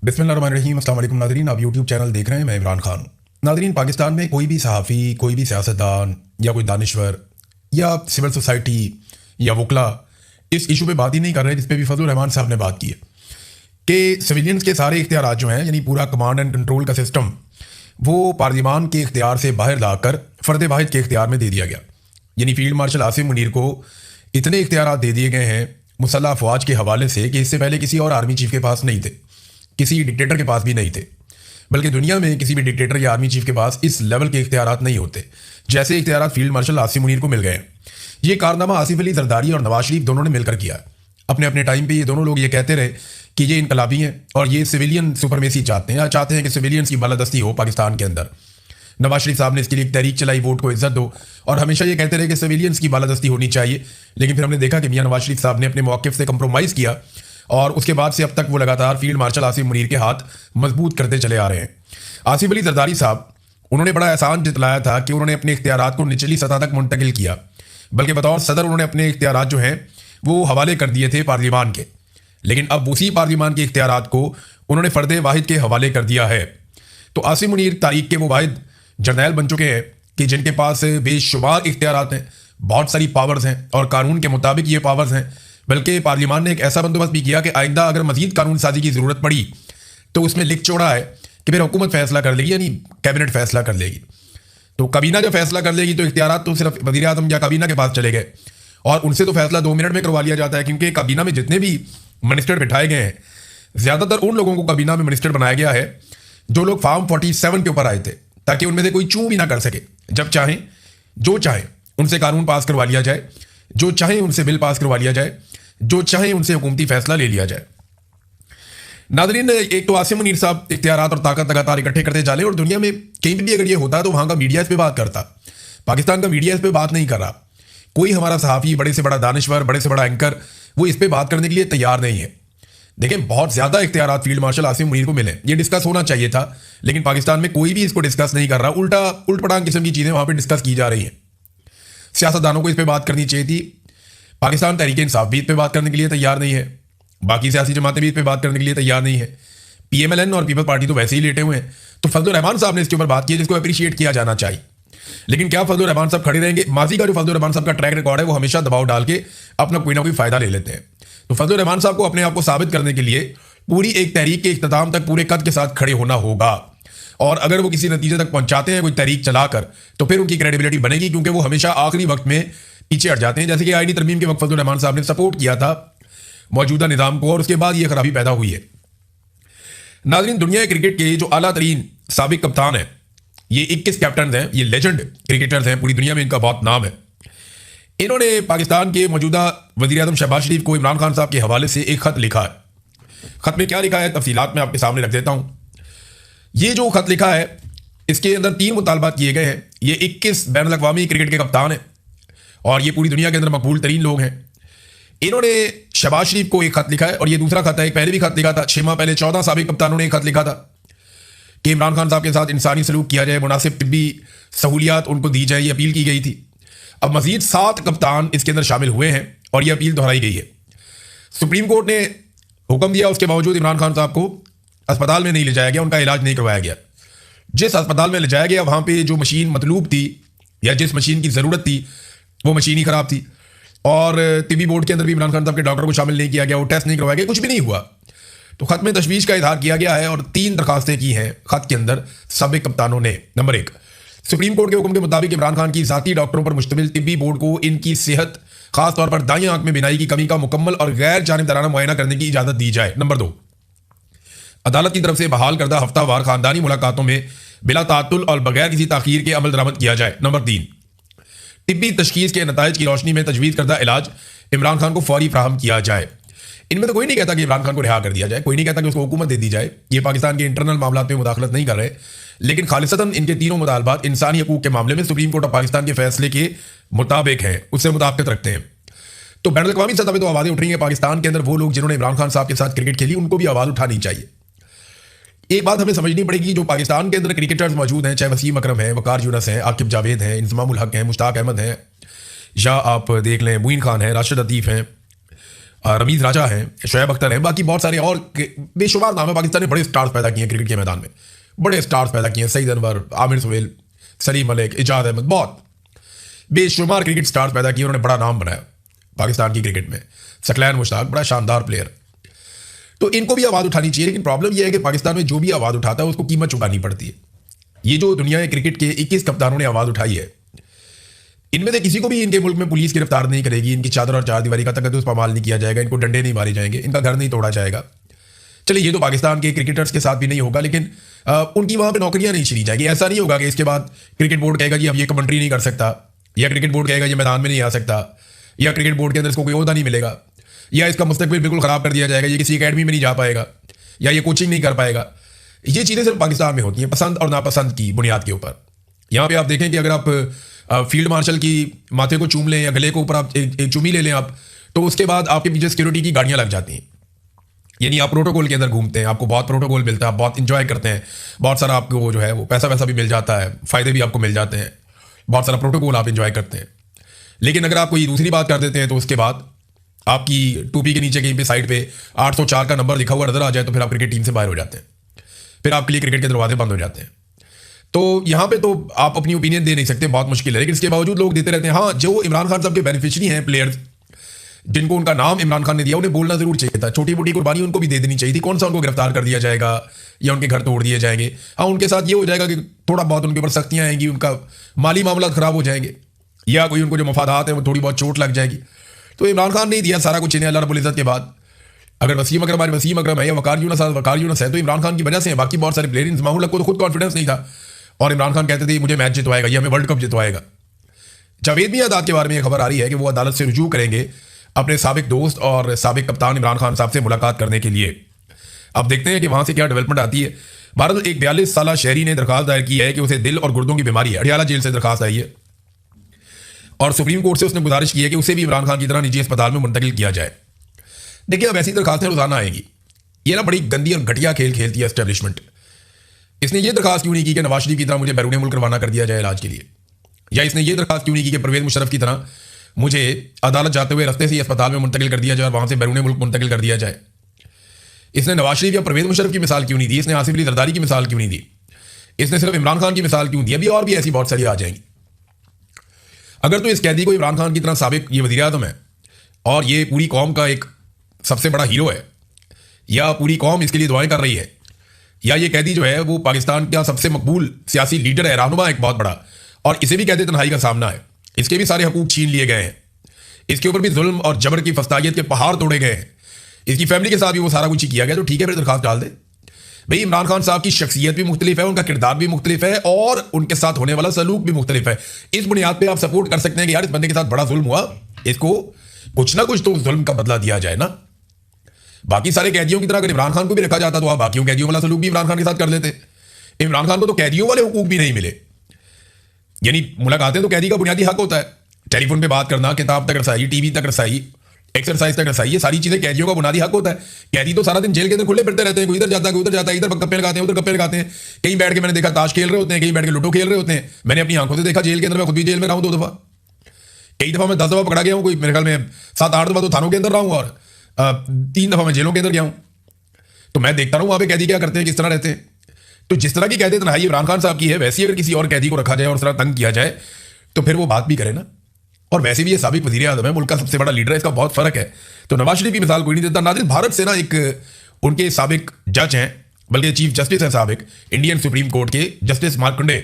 बिस्मिल्लाहिर्रहमानिर्रहीम। अस्सलाम वालेकुम नाज़रीन, आप यूट्यूब चैनल देख रहे हैं, मैं इमरान खान। नाज़रीन, पाकिस्तान में कोई भी सहाफ़ी, कोई भी सियासतदान या कोई दानिश्वर या सिविल सोसाइटी या वकला इस इशू पे बात ही नहीं कर रहे जिस पे भी फजलुर रहमान साहब ने बात की है कि सिविलियंस के सारे इख्तियारात जो हैं, यानी पूरा कमांड एंड कंट्रोल का सिस्टम, वो पार्लियामान के इख्तियार से बाहर लाकर फ़र्द वाहिद के इख्तियार में दे दिया गया। यानी फील्ड मार्शल आसिम मुनीर को इतने इख्तियारात दे दिए गए हैं मुसल्लह अफवाज के हवाले से कि इससे पहले किसी और आर्मी चीफ के पास नहीं थे, किसी डिक्टेटर के पास भी नहीं थे। बल्कि दुनिया में किसी भी डिक्टेटर या आर्मी चीफ के पास इस लेवल के इख्तियारात नहीं होते जैसे इख्तियारात फील्ड मार्शल आसिम मुनीर को मिल गए हैं। ये कारनामा आसिफ अली जरदारी और नवाज शरीफ दोनों ने मिलकर किया। अपने अपने टाइम पे ये दोनों लोग ये कहते रहे कि ये इनकलाबी हैं और ये सिविलियन सुपरमेसी चाहते हैं, या चाहते हैं कि सिविलियंस की बालादस्ती हो पाकिस्तान के अंदर। नवाज शरीफ साहब ने इसके लिए एक तहरीक चलाई, वोट को इज्जत दो, और हमेशा ये कहते रहे कि सिविलियंस की बालादस्ती होनी चाहिए। लेकिन फिर हमने देखा कि मियां नवाज शरीफ साहब ने अपने मौक़िफ़ से कंप्रोमाइज़ किया और उसके बाद से अब तक वो लगातार फील्ड मार्शल आसिम मुनीर के हाथ मजबूत करते चले आ रहे हैं। आसिफ अली जरदारी साहब, उन्होंने बड़ा एहसान जतलाया था कि उन्होंने अपने इख्तियारात को निचली सतह तक मुंतकिल किया, बल्कि बतौर सदर उन्होंने अपने इख्तियारात जो हैं वो हवाले कर दिए थे पार्लियामान के। लेकिन अब उसी पार्लियामान के इख्तियारात को उन्होंने फ़र्द वाहिद के हवाले कर दिया है। तो आसिम मुनीर तारीख के वो वाहिद जर्नैल बन चुके हैं कि जिनके पास बेशुमार इख्तियारात हैं, बहुत सारी पावर्स हैं और कानून के मुताबिक ये पावर्स हैं। बल्कि पार्लियामान ने एक ऐसा बंदोबस्त भी किया कि आइंदा अगर मजीद कानून साजी की ज़रूरत पड़ी तो उसमें लिख छोड़ा है कि फिर हुकूमत फैसला कर लेगी, यानी कैबिनेट फैसला कर लेगी। तो काबीना जब फैसला कर लेगी तो इख्तियारात तो सिर्फ वज़ीर आज़म या काबीना के पास चले गए, और उनसे तो फैसला 2 मिनट में करवा लिया जाता है, क्योंकि काबीना में जितने भी मिनिस्टर बिठाए गए हैं, ज़्यादातर उन लोगों को काबीना में मिनिस्टर बनाया गया है जो लोग फॉर्म 47 के ऊपर आए थे, ताकि उनमें से कोई चूं भी ना कर सके। जब चाहें, जो चाहें उनसे कानून पास करवा लिया जाए, जो चाहें उनसे बिल पास करवा लिया जाए, जो चाहे उनसे हुकूमती फैसला ले लिया जाए। नाज़रीन, एक तो आसिम मुनीर साहब इख्तियारात और ताकत लगातार इकट्ठे करते चले, और दुनिया में कहीं भी अगर ये होता तो वहाँ का मीडिया इस पे बात करता। पाकिस्तान का मीडिया इस पे बात नहीं कर रहा। कोई हमारा सहाफ़ी, बड़े से बड़ा दानिश्वर, बड़े से बड़ा एंकर, वो इस पे बात करने के लिए तैयार नहीं है। देखें, बहुत ज़्यादा इख्तियारात फील्ड मार्शल आसिम मुनीर को मिले, ये डिस्कस होना चाहिए था, लेकिन पाकिस्तान में कोई भी इसको डिस्कस नहीं कर रहा। उल्टा उल्ट पटांग किस्म की चीज़ें वहाँ पर डिस्कस की जा रही हैं। सियासतदानों को इस पर बात करनी चाहिए थी। पाकिस्तान तहरीक इंसाफ भी इस पे बात करने के लिए तैयार नहीं है, बाकी सियासी जमातें भी इस पे बात करने के लिए तैयार नहीं है। PMLN और पीपल पार्टी तो वैसे ही लेटे हुए हैं। तो फजलुर रहमान साहब ने इसके ऊपर बात की, जिसको अप्रिशिएट किया जाना चाहिए। लेकिन क्या फजलुर रहमान साहब खड़े रहेंगे? माजी का जो फजलुर रहमान साहब का ट्रैक रिकॉर्ड है, वो हमेशा दबाव डाल के अपना कोई ना कोई फायदा ले लेते हैं। तो फजलुर रहमान साहब को अपने आप को साबित करने के लिए पूरी एक तहरीक के इख्तिताम तक पूरे कद के साथ खड़े होना होगा, और अगर वो किसी नतीजे तक पहुंचाते हैं कोई तहरीक चलाकर, तो फिर उनकी क्रेडिबिलिटी बनेगी, क्योंकि वो हमेशा आखिरी वक्त में पीछे हट जाते हैं। जैसे कि आईनी तरमीम के वक्त फजलुर रहमान साहब ने सपोर्ट किया था मौजूदा निज़ाम को, और उसके बाद ये खराबी पैदा हुई है। नाज़रीन, दुनिया क्रिकेट के जो आला तरीन साबिक कप्तान हैं, ये 21 कैप्टन हैं, ये लेजेंड क्रिकेटर्स हैं, पूरी दुनिया में इनका बहुत नाम है। इन्होंने पाकिस्तान के मौजूदा वज़ीर आज़म शहबाज शरीफ को इमरान खान साहब के हवाले से एक ख़त लिखा है। ख़त में क्या लिखा है, तफसीलात मैं आपके सामने रख देता हूँ। ये जो ख़त लिखा है, इसके अंदर 3 मुतालबात किए गए हैं। ये 21 बैनुल अक़वामी क्रिकेट के कप्तान हैं और ये पूरी दुनिया के अंदर मकबूल तरीन लोग हैं। इन्होंने शहबाज शरीफ को एक खत लिखा है, और ये दूसरा खत है। एक पहले भी खत लिखा था, 6 माह पहले 14 साबिक कप्तानों ने एक खत लिखा था कि इमरान खान साहब के साथ इंसानी सलूक किया जाए, मुनासिब तिब्बी सहूलियात उनको दी जाए, ये अपील की गई थी। अब मजीद 7 कप्तान इसके अंदर शामिल हुए हैं और ये अपील दोहराई गई है। सुप्रीम कोर्ट ने हुक्म दिया, उसके बावजूद इमरान खान साहब को अस्पताल में नहीं ले जाया गया, उनका इलाज नहीं करवाया गया। जिस अस्पताल में ले जाया गया, वहाँ पे जो मशीन मतलूब थी या जिस मशीन की ज़रूरत थी, वो मशीन ही ख़राब थी, और तिब्बी बोर्ड के अंदर भी इमरान खान साहब के डॉक्टर को शामिल नहीं किया गया, वो टेस्ट नहीं करवाया गया, कुछ भी नहीं हुआ। तो ख़त में तशवीश का इजहार किया गया है और 3 दरखास्तें की हैं ख़त के अंदर साबिक कप्तानों ने। नंबर 1, सुप्रीम कोर्ट के हुक्म के मुताबिक इमरान खान की ज़ाती डॉक्टरों पर मुश्तमिल तिब्बी बोर्ड को इनकी सेहत, खासतौर पर दाईं आंख में बिनाई की कमी का मुकम्मल और गैर जानिबदाराना मुआयना करने की इजाज़त दी जाए। नंबर 2, अदालत की तरफ से बहाल करदा हफ्तावार खानदानी मुलाकातों में बिला तातुल और बगैर किसी ताखीर के अमल दरामद किया जाए। नंबर 3, तिब्बी तशखीस के नताइज की रोशनी में तजवीज़ करदा इलाज इमरान खान को फौरी फ्राहम किया जाए। इनमें तो कोई नहीं कहता कि इमरान खान को रिहा कर दिया जाए, कोई नहीं कहता कि उसको हुकूमत दे दी जाए, ये पाकिस्तान के इंटरनल मामलात में मुदाखलत नहीं कर रहे। लेकिन खालिसतन इनके तीनों मुतालबात इंसानी हकूक़ के मामले में सुप्रीम कोर्ट ऑफ पाकिस्तान के फैसले के मुताबिक हैं, उससे मुताबिकत रखते हैं। तो बैनुल अक़वामी सतह पर तो आवाज़ें उठ रही हैं। पाकिस्तान के अंदर वो लोग जिन्होंने इमरान खान साहब के साथ क्रिकेट खेली, उनको भी आवाज़ उठानी चाहिए। एक बात हमें समझनी पड़ेगी, जो पाकिस्तान के अंदर क्रिकेटर्स मौजूद हैं, चाहे वसीम अकरम हैं, वकार यूनस हैं, आकिब जावेद हैं, इंज़मामुल हक हैं, मुश्ताक अहमद हैं, या आप देख लें मुइन खान हैं, राशिद लतीफ़ हैं, रमीज राजा हैं, शोएब अख्तर हैं, बाकी बहुत सारे और बेशुमार नाम है। पाकिस्तान ने बड़े स्टार्स पैदा किए हैं क्रिकेट के मैदान में, बड़े स्टार्स पैदा किए हैं। सईद अनवर, आमिर सुहेल, सलीम मलिक, इजाद अहमद, बहुत बेशुमार क्रिकेट स्टार्स पैदा किए। उन्होंने बड़ा नाम बनाया पाकिस्तान की क्रिकेट में। सकलैन मुश्ताक बड़ा शानदार प्लेयर। तो इनको भी आवाज़ उठानी चाहिए, लेकिन प्रॉब्लम यह है कि पाकिस्तान में जो भी आवाज़ उठाता है उसको कीमत चुकानी पड़ती है। ये जो दुनिया के क्रिकेट के 21 कप्तानों ने आवाज़ उठाई है, इनमें से किसी को भी इनके मुल्क में पुलिस गिरफ्तार नहीं करेगी, इनकी चादर और चार दीवारी का तकद्दुस पामाल नहीं किया जाएगा, इनको डंडे नहीं मारे जाएंगे, इनका घर नहीं तोड़ा जाएगा। चलिए ये तो पाकिस्तान के क्रिकेटर्स के साथ भी नहीं होगा, लेकिन उनकी वहाँ पे नौकरियां नहीं छीनी जाएगी। ऐसा नहीं होगा कि इसके बाद क्रिकेट बोर्ड कहेगा जी अब ये कमेंट्री नहीं कर सकता, या क्रिकेट बोर्ड कहेगा ये मैदान में नहीं आ सकता, या क्रिकेट बोर्ड के अंदर इसको कोई ओहदा नहीं मिलेगा, या इसका मुस्तकबिल बिल्कुल ख़राब कर दिया जाएगा, ये किसी अकेडमी में नहीं जा पाएगा, या ये कोचिंग नहीं कर पाएगा। ये चीज़ें सिर्फ पाकिस्तान में होती हैं, पसंद और नापसंद की बुनियाद के ऊपर। यहाँ पे आप देखें कि अगर आप फील्ड मार्शल की माथे को चूम लें या गले को ऊपर आप एक चूमी ले लें आप, तो उसके बाद आपके पीछे सिक्योरिटी की गाड़ियाँ लग जाती हैं। यानी आप प्रोटोकॉल के अंदर घूमते हैं, आपको बहुत प्रोटोकॉल मिलता है, आप बहुत इंजॉय करते हैं, बहुत सारा आपको जो है वो पैसा वैसा भी मिल जाता है, फ़ायदे भी आपको मिल जाते हैं, बहुत सारा प्रोटोकॉल आप इंजॉय करते हैं। लेकिन अगर आप कोई दूसरी बात कर देते हैं तो उसके बाद आपकी टोपी के नीचे कहीं पे साइड पे 804 का नंबर लिखा हुआ नजर आ जाए तो फिर आप क्रिकेट टीम से बाहर हो जाते हैं, फिर आपके लिए क्रिकेट के दरवाजे बंद हो जाते हैं। तो यहाँ पे तो आप अपनी ओपिनियन दे नहीं सकते, बहुत मुश्किल है। लेकिन इसके बावजूद लोग देते रहते हैं। हाँ, जो इमरान खान साहब के बेनिफिशियरी हैं, प्लेयर्स जिनको उनका नाम इमरान खान ने दिया, उन्हें बोलना जरूर चाहिए था। छोटी मोटी कुर्बानी उनको भी दे देनी चाहिए थी। कौन सा उनको गिरफ्तार कर दिया जाएगा या उनके घर तोड़ दिए जाएंगे? हाँ, उनके साथ ये हो जाएगा कि थोड़ा बहुत उनके ऊपर सख्तियाँ आएंगी, उनका माली मामला खराब हो जाएंगे, या कोई उनको जो मफादात है वो थोड़ी बहुत चोट लग जाएगी। तो इमरान खान ने दिया सारा कुछ इन्हें अल्लाह रब्बुल इज़्ज़त के बाद। अगर वसीम अकरम है या वकार यूनुस है तो इमरान खान की वजह से है। बाकी बहुत सारे प्लेयर, इंजमामुल हक को तो खुद कॉन्फिडेंस नहीं था और इमरान खान कहते थे मुझे मैच जितवाएगा, ये हमें वर्ल्ड कप जितवाएगा। जावेद मियां अदाद के बारे में यह खबर आ रही है कि वो अदालत से रुजू करेंगे अपने साबिक दोस्त और साबिक कप्तान इमरान खान साहब से मुलाकात करने के लिए। अब देखते हैं कि वहां से क्या डेवलपमेंट आती है। बहरहाल एक 42 साला शहरी ने दरखास्त दायर की है कि उसे दिल और गुर्दों की बीमारी है। अडियाला जेल से दरखास्त आई है और सुप्रीम कोर्ट से उसने गुजारिश की है कि उसे भी इमरान खान की तरह निजी अस्पताल में मुंतकिल किया जाए। देखिए, अब ऐसी दरखास्तें रोजाना आएंगी। ये ना बड़ी गंदी और घटिया खेल खेलती है एस्टेब्लिशमेंट। इसने ये दरखास्त क्यों नहीं की कि नवाज शरीफ की तरह मुझे बैरून मुल्क रवाना कर दिया जाए इलाज के लिए, या इसने ये दरखास्त क्यों नहीं की कि परवेज मुशर्रफ की तरह मुझे अदालत जाते हुए रास्ते से अस्पताल में मुंतकिल कर दिया जाए और वहां से बैरून मुल्क मुंतकिल कर दिया जाए। इसने नवाज शरीफ या परवेज मुशर्रफ की मिसाल क्यों नहीं दी? इसने आसिफ अली जरदारी की मिसाल क्यों नहीं दी? इसने सिर्फ इमरान खान की मिसाल क्यों दी? अभी और भी ऐसी बहुत सारी आ जाएंगी। अगर तो इस कैदी को इमरान खान की तरह साबिक ये वज़ीर आज़म है और ये पूरी कौम का एक सबसे बड़ा हीरो है, या पूरी कौम इसके लिए दुआएं कर रही है, या ये कैदी जो है वो पाकिस्तान का सबसे मकबूल सियासी लीडर है, रहनुमा एक बहुत बड़ा, और इसे भी कैद तन्हाई का सामना है, इसके भी सारे हकूक छीन लिए गए हैं, इसके ऊपर भी जुल्म और जबर की फस्तागियत के पहाड़ तोड़े गए हैं, इसकी फैमिली के साथ भी वो सारा कुछ ही किया गया, तो ठीक है फिर दरखास्त डाल दे। भाई, इमरान खान साहब की शख्सियत भी मुख्तलिफ है, उनका किरदार भी मुख्तलिफ है और उनके साथ होने वाला सलूक भी मुख्तलिफ है। इस बुनियाद पर आप सपोर्ट कर सकते हैं कि यार इस बंदे के साथ बड़ा जुल्म हुआ, इसको कुछ ना कुछ तो उस जुल्म का बदला दिया जाए ना। बाकी सारे कैदियों की तरह अगर इमरान खान को भी रखा जाता तो आप बाकियों कैदियों वाला सलूक भी इमरान खान के साथ कर लेते। इमरान खान को तो कैदियों वाले हुकूक भी नहीं मिले। यानी मुलाकातें तो कैदी का बुनियादी हक होता है, टेलीफोन पे बात करना, किताब तक रसाई, टीवी तक रसाई, एक्सरसाइज तक रसाई, ये सारी चीजें कैदियों का बुनियादी हक होता है। कैदी तो सारा दिन जेल के अंदर खुले फिरते रहते हैं, कोई इधर जाता है, कोई उधर जाता है, इधर गप्पे लगाते हैं, उधर गप्पे लगाते हैं। कहीं बैठ के मैंने देखा ताश खेल रहे होते हैं, कहीं बैठ के लूडो खेल रहे होते हैं। मैंने अपनी आंखों से देखा जेल के अंदर, मैं खुद भी जेल में रहा हूं 2 दफा, कई दफा मैं 10 दफा पकड़ा गया हूं, कोई मेरे ख्याल में 7-8 दफा तो थानों के अंदर रहा हूं और 3 दफा मैं जेलों के अंदर गया हूं। तो मैं देखता हूं वहां पे कैदी क्या करते हैं, किस तरह रहते हैं। तो जिस तरह की कैदी तन्हाई इमरान खान साहब की है, वैसी अगर किसी और कैदी को रखा जाए और उस तरह तंग किया जाए तो फिर वो बात भी करे ना। और वैसे भी ये साबिक वज़ीर आज़म है, मुल्क का सबसे बड़ा लीडर है, इसका बहुत फर्क है। तो नवाज शरीफ की मिसाल कोई नहीं देता। नाज़रीन, भारत से ना एक उनके साबिक जज हैं, बल्कि चीफ जस्टिस हैं साबिक इंडियन सुप्रीम कोर्ट के, जस्टिस मार्कंडे।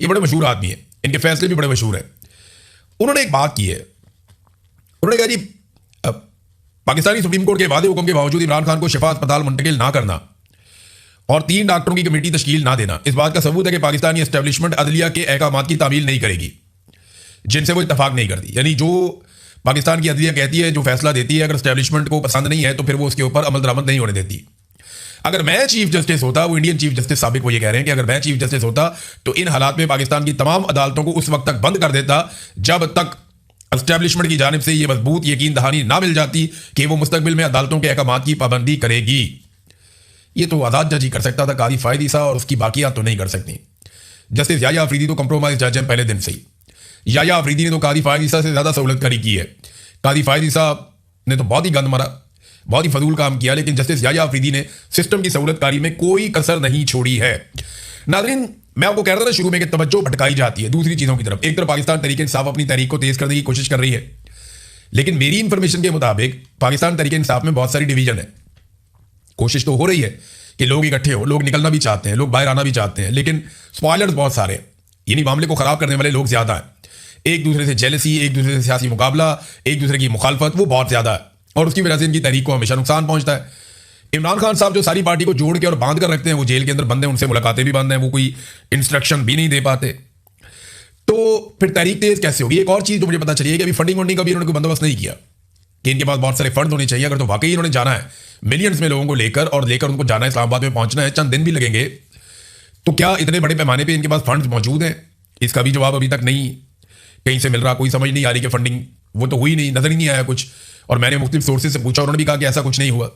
ये बड़े मशहूर आदमी है, इनके फैसले भी बड़े मशहूर हैं। उन्होंने एक बात की है, उन्होंने कहा जी पाकिस्तानी सुप्रीम कोर्ट के वादे हुक्म के बावजूद इमरान खान को शिफा अस्पताल मुंतकिल ना करना और 3 डॉक्टरों की कमेटी तश्कील ना देना इस बात का सबूत है कि पाकिस्तानी एस्टेब्लिशमेंट अदलिया के अहकामात की तामील नहीं करेगी जिनसे वो इत्तफाक नहीं करती। यानी जो पाकिस्तान की अदलिया कहती है, जो फैसला देती है, अगर एस्टेब्लिशमेंट को पसंद नहीं है तो फिर वो उसके ऊपर अमल दरामद नहीं होने देती। अगर मैं चीफ जस्टिस होता, वो इंडियन चीफ जस्टिस साबिक वो ये कह रहे हैं कि अगर मैं चीफ जस्टिस होता तो इन हालात में पाकिस्तान की तमाम अदालतों को उस वक्त तक बंद कर देता जब तक एस्टेब्लिशमेंट की जानिब से ये मजबूत यकीन दहानी ना मिल जाती कि वो मुस्तकबिल में अदालतों के अहकामात की पाबंदी करेगी। ये तो आज़ाद जज ही कर सकता था, कादी फायद ईसा और उसकी बाकियात तो नहीं कर सकती। जस्टिस याया अफरीदी तो कंप्रोमाइज जज है पहले दिन से ही। याया अफरीदी ने तो कादी फायद ईसा से ज़्यादा सहूलत करी की है। कादी फायद ईसा ने तो बहुत ही गंद मारा, बहुत ही फजूल काम किया, लेकिन जस्टिस याह्या अफरीदी ने सिस्टम की सहूलतकारी में कोई कसर नहीं छोड़ी है। नाज़रीन, मैं आपको कह रहा था ना शुरू में कि तवज्जो भटकाई जाती है दूसरी चीज़ों की तरफ। एक तरफ पाकिस्तान तहरीक इंसाफ अपनी तहरीक को तेज़ करने की कोशिश कर रही है, लेकिन मेरी इंफॉर्मेशन के मुताबिक पाकिस्तान तहरीक इंसाफ में बहुत सारी डिवीजन है। कोशिश तो हो रही है कि लोग इकट्ठे हो, लोग निकलना भी चाहते हैं, लोग बाहर आना भी चाहते हैं, लेकिन स्पॉयलर्स बहुत सारे हैं, यानी मामले को खराब करने वाले लोग ज्यादा हैं। एक दूसरे से जेलसी, एक दूसरे से सियासी मुकाबला, एक दूसरे की मुखालफत, वो बहुत ज्यादा है और उसकी वजह से इनकी तहरीक को हमेशा नुकसान पहुंचता है। इमरान खान साहब जो सारी पार्टी को जोड़ के और बांध कर रखते हैं, वो जेल के अंदर बंद हैं, उनसे मुलाकातें भी बंद हैं, वो कोई इंस्ट्रक्शन भी नहीं दे पाते, तो फिर तहरीक तेज कैसे होगी? एक और चीज जो मुझे पता चली है कि अभी फंडिंग वंडिंग का भी इन्होंने कोई बंदोबस्त नहीं किया कि इनके पास बहुत सारे फंड होने चाहिए। अगर तो वाकई इन्होंने जाना है मिलियंस में लोगों को लेकर उनको जाना है, इस्लामाबाद में पहुंचना है, चंद दिन भी लगेंगे, तो क्या इतने बड़े पैमाने पे इनके पास फंड्स मौजूद हैं? इसका भी जवाब अभी तक नहीं कहीं से मिल रहा। कोई समझ नहीं आ रही कि फंडिंग वो तो हुई नहीं, नजर ही नहीं आया कुछ। और मैंने मुख्तलिफ सोर्सेज से पूछा, उन्होंने भी कहा कि ऐसा कुछ नहीं हुआ।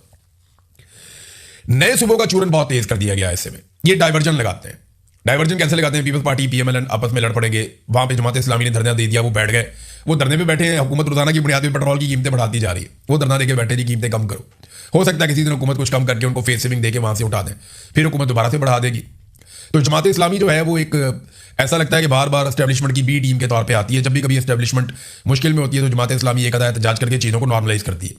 नए सूबों का चूरन बहुत तेज कर दिया गया ऐसे में। ये डाइवर्जन लगाते हैं। डाइवर्जन कैसे लगाते हैं? पीपल्स पार्टी पीएमएल आपस में लड़ पड़ेंगे, वहां पे जमात इस्लामी ने धरना दे दिया, वो बैठ गए, वो धरने पे बैठे हैं, हुकूमत रोजाना की बुनियाद पर पेट्रोल की कीमतें बढ़ाती जा रही है, वो धरना देके बैठे जी कीमतें कम करो। हो सकता है किसी दिन हुकूमत कुछ कम करके उनको फेस सेविंग देके वहां से उठा दें, फिर हुकूमत दोबारा से बढ़ा देगी। तो जमात इस्लामी जो है वो एक ऐसा लगता है कि बार बार एस्टेब्लिशमेंट की बी टीम के तौर पर आती है। जब भी कभी एस्टेब्लिशमेंट मुश्किल में होती है तो जमात इस्लामी एक एहतजाज करके चीज़ों को नॉर्मलाइज करती है।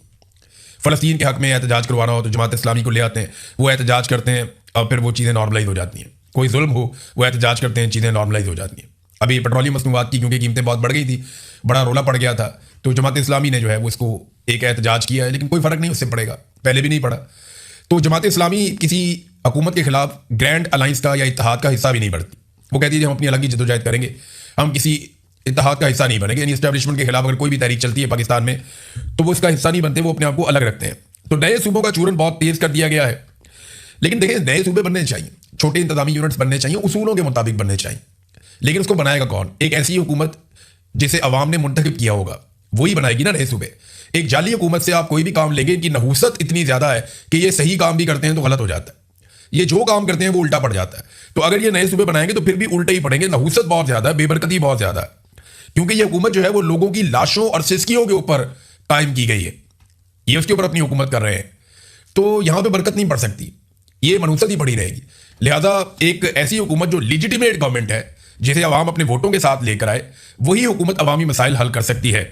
फ़लस्तीन के हक में एहतजाज करवाना हो तो जमात इस्लामी को ले आते हैं, वो एहतजाज करते हैं और फिर वो चीज़ें नॉर्मलाइज हो जाती हैं। कोई जुल्म हो वो एहतजाज करते हैं, चीज़ें नॉर्मलाइज हो जाती हैं। अभी पेट्रोलियम मसनूआत की क्योंकि कीमतें बहुत बढ़ गई थी, बड़ा रोला पड़ गया था, तो जमात इस्लामी ने जो है वो इसको एक एहतजाज किया है, लेकिन कोई फ़र्क नहीं उससे पड़ेगा, पहले भी नहीं पड़ा। तो जमात इस्लामी किसी हुकूमत के खिलाफ ग्रैंड अलाइंस का या इत्तेहाद का हिस्सा भी नहीं बनती। वो कहती है हम अपनी अलग ही जद्दोजहद करेंगे, हम किसी इत्तेहाद का हिस्सा नहीं बनेंगे। यानी एस्टेब्लिशमेंट के खिलाफ अगर कोई भी तहरीक चलती है पाकिस्तान में तो वो इसका हिस्सा नहीं बनते, वो अपने आप को अलग रखते हैं। तो नए सूबों का चूरन बहुत तेज कर दिया गया है। लेकिन देखिए, नए सूबे बनने चाहिए, छोटे इंतजामी यूनिट्स बनने चाहिए, उसूलों के मुताबिक बनने चाहिए, लेकिन उसको बनाएगा कौन? एक ऐसी हुकूमत जिसे अवाम ने मुंतखब किया होगा, वही बनाएगी ना नए सूबे। एक जाली हुकूमत से आप कोई भी काम लेंगे, इनकी नहूसत इतनी ज्यादा है कि ये सही काम भी करते हैं तो गलत हो जाता है, ये जो काम करते हैं वो उल्टा पड़ जाता है। तो अगर ये नए सूबे बनाएंगे तो फिर भी उल्टे ही पड़ेंगे। नहूसत बहुत ज्यादा है, बेबरकती बहुत ज्यादा है, क्योंकि ये हुकूमत जो है वो लोगों की लाशों और सिसकियों के ऊपर कायम की गई है, ये उसके ऊपर अपनी हुकूमत कर रहे हैं, तो यहां पे बरकत नहीं पड़ सकती, ये मनूसत ही पड़ी रहेगी। लिहाजा एक ऐसी हुकूमत जो लिजिटिमेट गवर्नमेंट है, जिसे अवाम अपने वोटों के साथ लेकर आए, वही हुकूमत अवामी मसाइल हल कर सकती है।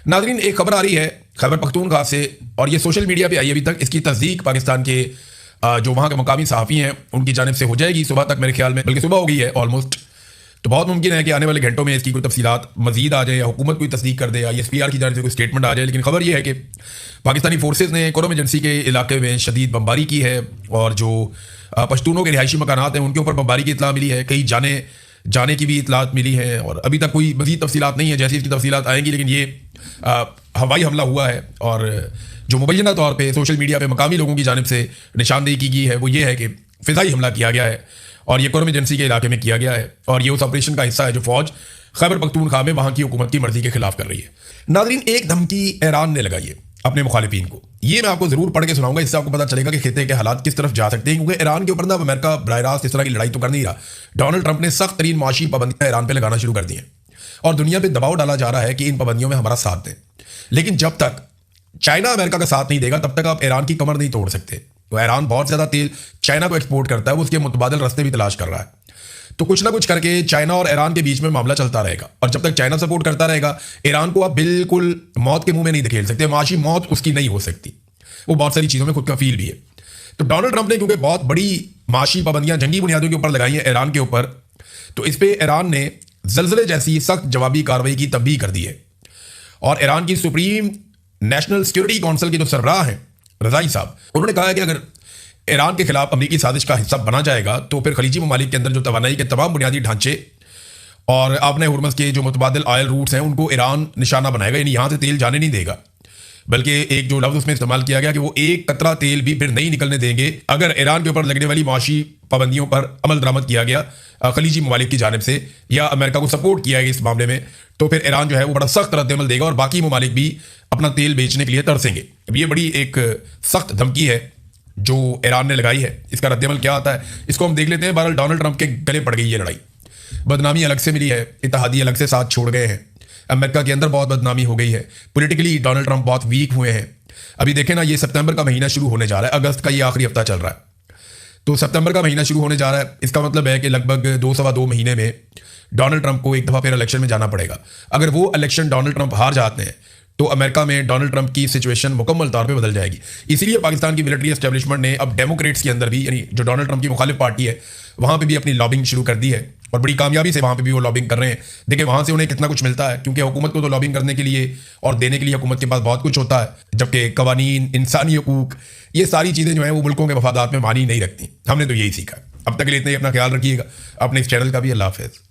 नाज़रीन, एक खबर आ रही है खैबर पख्तूनख्वा से, और ये सोशल मीडिया पे आई अभी तक। इसकी तस्दीक पाकिस्तान के जो वहाँ के मकामी सहाफ़ी हैं उनकी जानिब से हो जाएगी सुबह तक, मेरे ख्याल में, बल्कि सुबह हो गई है ऑलमोस्ट। तो बहुत मुमकिन है कि आने वाले घंटों में इसकी कोई तफसीलात मजीद आ जाए, या हुकूमत कोई तस्दीक कर दे, या ISPR की जानिब से कोई स्टेटमेंट आ जाए। लेकिन खबर यह है कि पाकिस्तानी फोर्सेज ने कोरम एजेंसी के इलाके में शदीद बमबारी की है, और जो पश्तूनों के रिहायशी मकानात हैं उनके ऊपर बमबारी की इतला मिली है, कई जाने की भी इतलात मिली है, और अभी तक कोई मजीद तफसीलात नहीं है। जैसी इसकी तफसीलात आएंगी, लेकिन ये हवाई हमला हुआ है, और जो मुबैना तौर पर सोशल मीडिया पर मकामी लोगों की जानिब से निशानदेही की गई है वो ये है कि फ़िज़ाई हमला किया गया है, और ये कोरम एजेंसी के इलाके में किया गया है, और ये उस ऑपरेशन का हिस्सा है जो फौज खैबर पख्तूनख्वा में वहाँ की हुकूमत की मर्जी के खिलाफ कर रही है। नाज़रीन, एक धमकी ईरान ने लगाई है अपने मुखालिफिन को, ये मैं आपको ज़रूर पढ़ के सुनाऊंगा, इससे आपको पता चलेगा कि खित्ते के हालात किस तरफ जा सकते हैं। क्योंकि ईरान के ऊपर ना अमेरिका बराह रास्त इस तरह की लड़ाई तो कर नहीं रहा। डोनाल्ड ट्रंप ने सख्त तरीन माशी पाबंदियां ईरान पर लगाना शुरू कर दी हैं, और दुनिया पर दबाव डाला जा रहा है कि इन पाबंदियों में हमारा साथ दें। लेकिन जब तक चाइना अमेरिका का साथ नहीं देगा तब तक आप ईरान की कमर नहीं तोड़ सकते। तो ईरान बहुत ज़्यादा तेल चाइना को एक्सपोर्ट करता है, वो उसके मुतबादिल रास्ते भी तलाश कर रहा है। तो कुछ ना कुछ करके चाइना और ईरान के बीच में मामला चलता रहेगा, और जब तक चाइना सपोर्ट करता रहेगा, ईरान को आप बिल्कुल मौत के मुंह में नहीं धकेल सकते। माशी मौत उसकी नहीं हो सकती, वो बहुत सारी चीज़ों में खुद का फील भी है। तो डोनाल्ड ट्रंप ने क्योंकि बहुत बड़ी माशी पाबंदियां जंगी बुनियादों के ऊपर लगाई हैं ईरान के ऊपर, तो इस पर ईरान ने जलजले जैसी सख्त जवाबी कार्रवाई की तंबीह कर दी है। और ईरान की सुप्रीम नेशनल सिक्योरिटी काउंसिल के जो सरबराह हैं रज़ाई साहब, उन्होंने कहा है कि अगर ईरान के खिलाफ अमरीकी साजिश का हिस्सा बना जाएगा तो फिर खलीजी ममालिक के अंदर जो तवानाई के तमाम बुनियादी ढांचे और आपने हुर्मस के जो मुतबादिल ऑयल रूट्स हैं उनको ईरान निशाना बनाएगा, यानी यहाँ से तेल जाने नहीं देगा। बल्कि एक जो लफ्ज़ उसमें इस्तेमाल किया गया कि वो एक कतरा तेल भी फिर नहीं निकलने देंगे अगर ईरान के ऊपर लगने वाली माशी पाबंदियों पर अमल दरामद किया गया खलीजी ममालिक की जानिब से, या अमेरिका को सपोर्ट किया गया इस मामले में, तो फिर ईरान जो है वो बड़ा सख्त रद्दमल देगा और बाकी ममालिक भी अपना तेल बेचने के लिए तरसेंगे। अब ये बड़ी एक सख्त धमकी है जो ईरान ने लगाई है। इसका रद्दमल क्या आता है इसको हम देख लेते हैं। बहरहाल डोनाल्ड ट्रंप के गले पड़ गई ये लड़ाई, बदनामी अलग से मिली है, इत्तेहादी अलग से साथ छोड़ गए हैं, अमेरिका के अंदर बहुत बदनामी हो गई है, पॉलिटिकली डोनाल्ड ट्रंप बहुत वीक हुए हैं, अभी देखें ना, ये सितंबर का महीना शुरू होने जा रहा है, अगस्त का ये आखिरी हफ्ता चल रहा है, तो सितंबर का महीना शुरू होने जा रहा है। इसका मतलब है कि लगभग 2 सवा 2 महीने में डोनाल्ड ट्रंप को एक दफ़ा फिर इलेक्शन में जाना पड़ेगा। अगर वो इलेक्शन डोनाल्ड ट्रंप हार जाते हैं तो अमेरिका में डोनाल्ड ट्रंप की सिचुएशन मुकम्मल तौर पे बदल जाएगी। इसीलिए पाकिस्तान की मिलिट्री एस्टेब्लिशमेंट ने अब डेमोक्रेट्स के अंदर भी, यानी जो डोनाल्ड ट्रंप की मुखालिफ पार्टी है, वहाँ पे भी अपनी लॉबिंग शुरू कर दी है और बड़ी कामयाबी से वहाँ पे भी वो लॉबिंग कर रहे हैं। देखिए वहाँ से उन्हें कितना कुछ मिलता है, क्योंकि हुकूमत को तो लॉबिंग करने के लिए और देने के लिए हुकूमत के पास बहुत कुछ होता है, जबकि कवानीन, इंसानी हकूक, ये सारी चीज़ें जो हैं वो मुल्कों के मफादात में मानी नहीं रखती। हमने तो यही सीखा। अब तक के लिए इतना ही, अपना ख्याल रखिएगा, अपने इस चैनल का भी। अल्लाह हाफ़िज़।